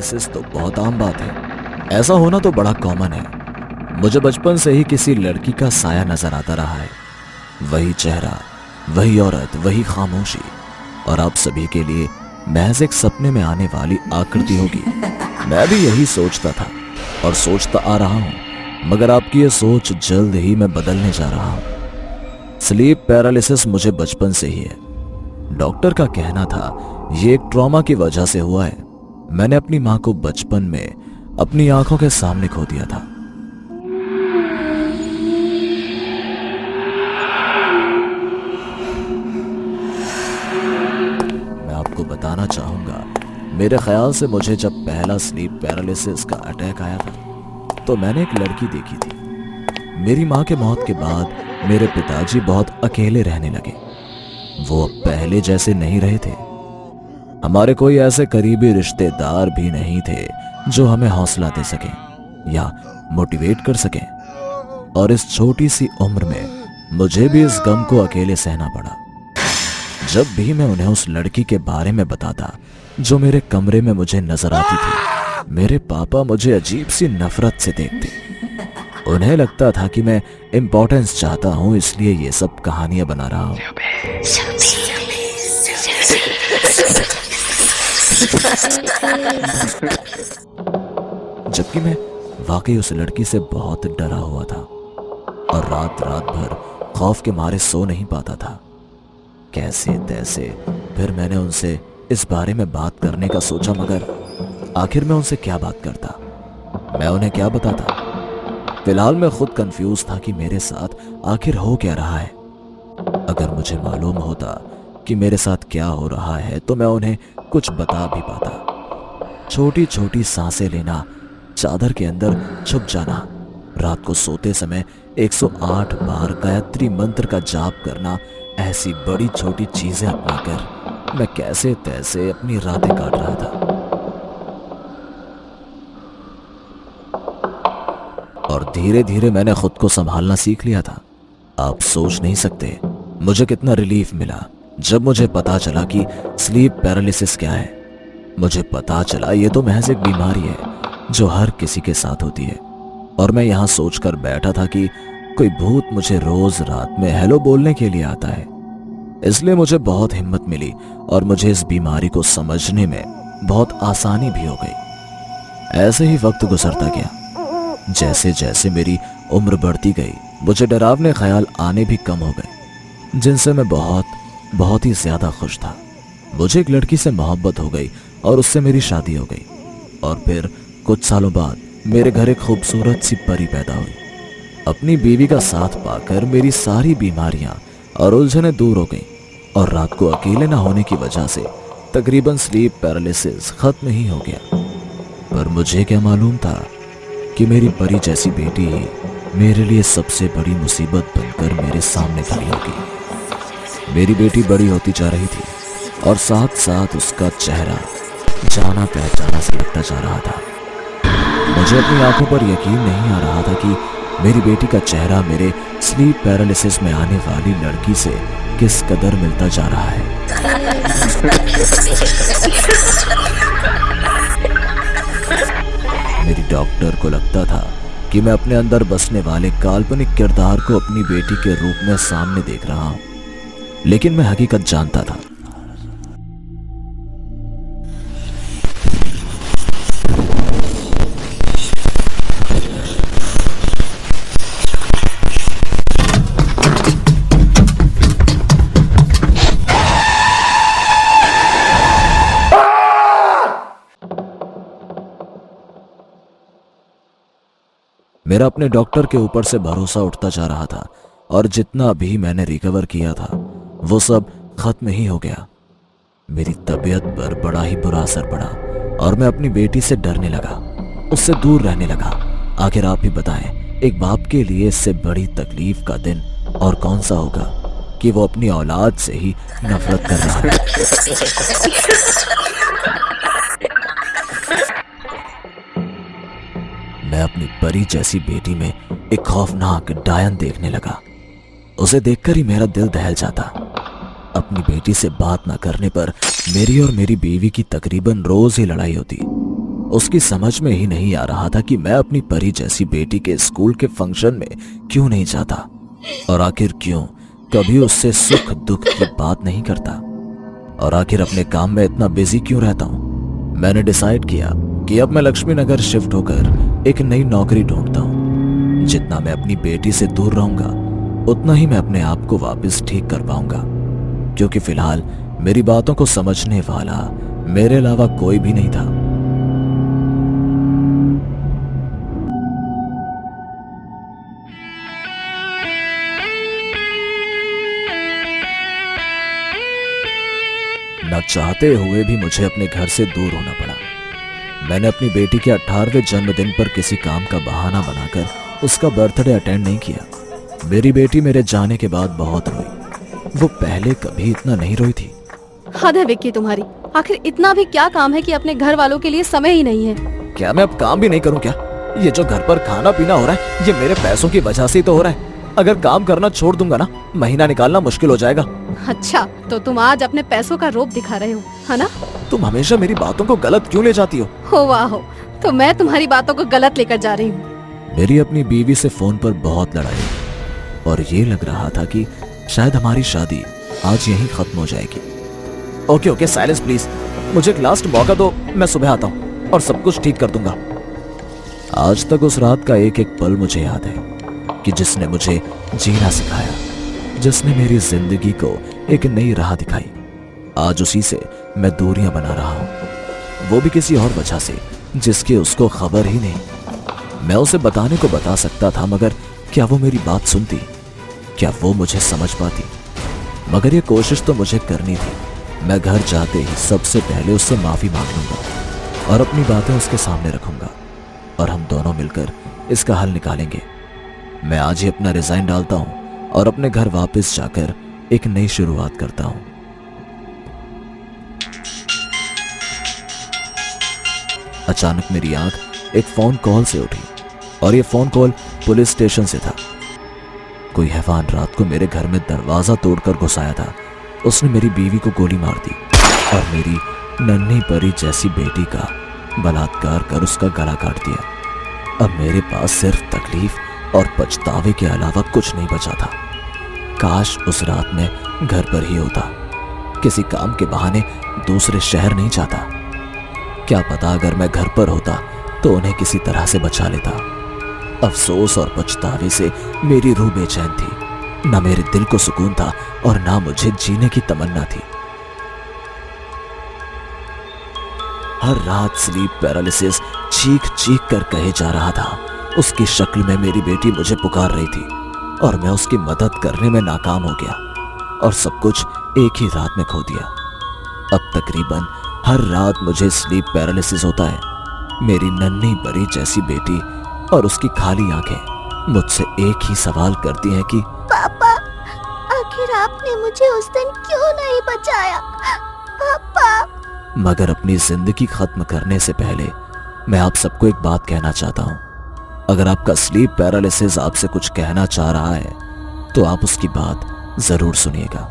Paralysis तो बहुत आम बात है। ऐसा होना तो बड़ा कॉमन है। मुझे बचपन से ही किसी लड़की का साया नजर आता रहा है। वही चेहरा, वही औरत, वही खामोशी, और आप सभी के लिए महज एक सपने में आने वाली आकृति होगी। मैं भी यही सोचता था और सोचता आ रहा हूं, मगर आपकी ये सोच जल्द ही मैं बदलने जा रहा हूं। स्लीप पैरालिसिस मुझे बचपन से ही है। डॉक्टर का कहना था ये एक ट्रॉमा की वजह से हुआ है। मैंने अपनी मां को बचपन में अपनी आंखों के सामने खो दिया था। मैं आपको बताना चाहूंगा, मेरे ख्याल से मुझे जब पहला स्लीप पैरालिसिस का अटैक आया था तो मैंने एक लड़की देखी थी। मेरी मां के मौत के बाद मेरे पिताजी बहुत अकेले रहने लगे। वो अब पहले जैसे नहीं रहे थे। हमारे कोई ऐसे करीबी रिश्तेदार भी नहीं थे जो हमें हौसला दे सकें या मोटिवेट कर सकें। और इस छोटी सी उम्र में मुझे भी इस गम को अकेले सहना पड़ा। जब भी मैं उन्हें उस लड़की के बारे में बताता जो मेरे कमरे में मुझे नजर आती थी, मेरे पापा मुझे अजीब सी नफरत से देखते। उन्हें लगता था कि मैं इंपॉर्टेंस चाहता हूं, इसलिए ये सब कहानियां बना रहा हूं। जबकि मैं वाकई उस लड़की से बहुत डरा हुआ था और रात रात भर खौफ के मारे सो नहीं पाता था। कैसे तैसे फिर मैंने उनसे इस बारे में बात करने का सोचा, मगर आखिर मैं उनसे क्या बात करता, मैं उन्हें क्या बताता। फिलहाल मैं खुद कंफ्यूज था कि मेरे साथ आखिर हो क्या रहा है। अगर मुझे मालूम होता कि मेरे साथ क्या हो रहा है तो मैं उन्हें कुछ बता भी पाता। छोटी छोटी सांसें लेना, चादर के अंदर छुप जाना, रात को सोते समय 108 बार गायत्री मंत्र का जाप करना, ऐसी बड़ी छोटी चीजें अपनाकर मैं कैसे तैसे अपनी रातें काट रहा था। और धीरे धीरे मैंने खुद को संभालना सीख लिया था। आप सोच नहीं सकते मुझे कितना रिलीफ मिला जब मुझे पता चला कि स्लीप पैरालिसिस क्या है। मुझे पता चला ये तो महज एक बीमारी है जो हर किसी के साथ होती है। और मैं यहां सोचकर बैठा था कि कोई भूत मुझे रोज रात में हेलो बोलने के लिए आता है। इसलिए मुझे बहुत हिम्मत मिली और मुझे इस बीमारी को समझने में बहुत आसानी भी हो गई। ऐसे ही वक्त गुजरता गया। जैसे जैसे मेरी उम्र बढ़ती गई, मुझे डरावने ख्याल आने भी कम हो गए, जिनसे मैं बहुत ही ज्यादा खुश था। मुझे एक लड़की से मोहब्बत हो गई और उससे मेरी शादी हो गई। और फिर कुछ सालों बाद मेरे घर एक खूबसूरत सी परी पैदा हुई। अपनी बीवी का साथ पाकर मेरी सारी बीमारियां और उलझनें दूर हो गईं और रात को अकेले ना होने की वजह से तकरीबन स्लीप पैरालिसिस खत्म ही हो गया। पर मुझे क्या मालूम था कि मेरी परी जैसी बेटी ही मेरे लिए सबसे बड़ी मुसीबत बनकर मेरे सामने खड़ी होगी। मेरी बेटी बड़ी होती जा रही थी और साथ साथ उसका चेहरा जाना पहचाना सा लगता जा रहा था। मुझे अपनी आंखों पर यकीन नहीं आ रहा था कि मेरी बेटी का चेहरा मेरे स्लीप पैरालिसिस में आने वाली लड़की से किस कदर मिलता जा रहा है। मेरी डॉक्टर को लगता था कि मैं अपने अंदर बसने वाले काल्पनिक किरदार को अपनी बेटी के रूप में सामने देख रहा हूं, लेकिन मैं हकीकत जानता था। मेरा अपने डॉक्टर के ऊपर से भरोसा उठता जा रहा था और जितना भी मैंने रिकवर किया था वो सब खत्म ही हो गया। मेरी तबीयत पर बड़ा ही बुरा असर पड़ा और मैं अपनी बेटी से डरने लगा, उससे दूर रहने लगा। आखिर आप ही बताएं, एक बाप के लिए इससे बड़ी तकलीफ का दिन और कौन सा होगा कि वो अपनी औलाद से ही नफरत कर रहा है। मैं अपनी परी जैसी बेटी में एक खौफनाक डायन देखने लगा। उसे देखकर ही मेरा दिल दहल जाता। अपनी बेटी से बात ना करने पर मेरी और मेरी बीवी की तकरीबन रोज ही लड़ाई होती उसकी समझ में ही नहीं आ रहा था कि मैं अपनी परी जैसी बेटी के स्कूल के फंक्शन में क्यों नहीं जाता, और आखिर क्यों कभी उससे सुख दुख की बात नहीं करता, और आखिर अपने काम में इतना बिजी क्यों रहता हूं। मैंने डिसाइड किया कि अब मैं लक्ष्मी नगर शिफ्ट होकर एक नई नौकरी ढूंढता हूं। जितना मैं अपनी बेटी से दूर रहूंगा उतना ही मैं अपने आप को वापस ठीक कर पाऊंगा, क्योंकि फिलहाल मेरी बातों को समझने वाला मेरे अलावा कोई भी नहीं था। न चाहते हुए भी मुझे अपने घर से दूर होना पड़ा। मैंने अपनी बेटी के 18वें जन्मदिन पर किसी काम का बहाना बनाकर उसका बर्थडे अटेंड नहीं किया। मेरी बेटी मेरे जाने के बाद बहुत रोई। वो पहले कभी इतना नहीं रोई थी। हद है विक्की तुम्हारी, आखिर इतना भी क्या काम है कि अपने घर वालों के लिए समय ही नहीं है। क्या मैं अब काम भी नहीं करूं क्या? ये जो घर पर खाना पीना हो रहा है ये मेरे पैसों की वजह से ही तो हो रहा है। अगर काम करना छोड़ दूंगा ना, महीना निकालना मुश्किल हो जाएगा। अच्छा, तो तुम आज अपने पैसों का रोब दिखा रहे हो, है ना? तुम हमेशा मेरी बातों को गलत क्यों ले जाती हो? वाह हो, तो मैं तुम्हारी बातों को गलत लेकर जा रही हूँ। मेरी अपनी बीवी से फोन पर बहुत लड़ाई और ये लग रहा था कि शायद हमारी शादी आज यहीं खत्म हो जाएगी। ओके ओके साइलेंस प्लीज, मुझे एक लास्ट मौका दो, मैं सुबह आता हूँ और सब कुछ ठीक कर दूंगा। आज तक उस रात का एक एक पल मुझे याद है कि जिसने मुझे जीना सिखाया, जिसने मेरी जिंदगी को एक नई राह दिखाई। आज उसी से मैं दूरियां बना रहा हूं, वो भी किसी और वजह से जिसकी उसको खबर ही नहीं। मैं उसे बताने को बता सकता था, मगर क्या वो मेरी बात सुनती? क्या वो मुझे समझ पाती? मगर ये कोशिश तो मुझे करनी थी। मैं घर जाते ही सबसे पहले उससे माफी मांग लूंगा और अपनी बातें उसके सामने रखूंगा और हम दोनों मिलकर इसका हल निकालेंगे। मैं आज ही अपना रिजाइन डालता हूं और अपने घर वापस जाकर एक नई शुरुआत करता हूं। अचानक मेरी आंख एक फोन कॉल से उठी और ये फोन कॉल पुलिस स्टेशन से था। कोई हैवान रात को मेरे घर में दरवाजा तोड़कर घुस आया था। उसने मेरी बीवी को गोली मार दी और मेरी नन्ही परी जैसी बेटी का बलात्कार कर उसका गला काट दिया। अब मेरे पास सिर्फ तकलीफ और पछतावे के अलावा कुछ नहीं बचा था। काश उस रात में घर पर ही होता, किसी काम के बहाने दूसरे शहर नहीं जाता। क्या पता अगर मैं घर पर होता तो उन्हें किसी तरह से बचा लेता। अफसोस और पछतावे से मेरी रूह बेचैन थी। ना मेरे दिल को सुकून था और ना मुझे जीने की तमन्ना थी। हर रात स्लीप पैरालिसिस चीख चीख कर कहे जा रहा था। उसकी शक्ल में मेरी बेटी मुझे पुकार रही थी और मैं उसकी मदद करने में नाकाम हो गया और सब कुछ एक ही रात में खो दिया। अब तकरीबन हर रात मुझे स्लीप पैरालिसिस होता है। मेरी नन्ही परी जैसी बेटी और उसकी खाली आंखें मुझसे एक ही सवाल करती हैं कि पापा, आखिर आपने मुझे उस दिन क्यों नहीं बचाया? पापा। मगर अपनी जिंदगी खत्म करने से पहले मैं आप सबको एक बात कहना चाहता हूं। अगर आपका स्लीप पैरालिसिस आपसे कुछ कहना चाह रहा है तो आप उसकी बात जरूर सुनिएगा।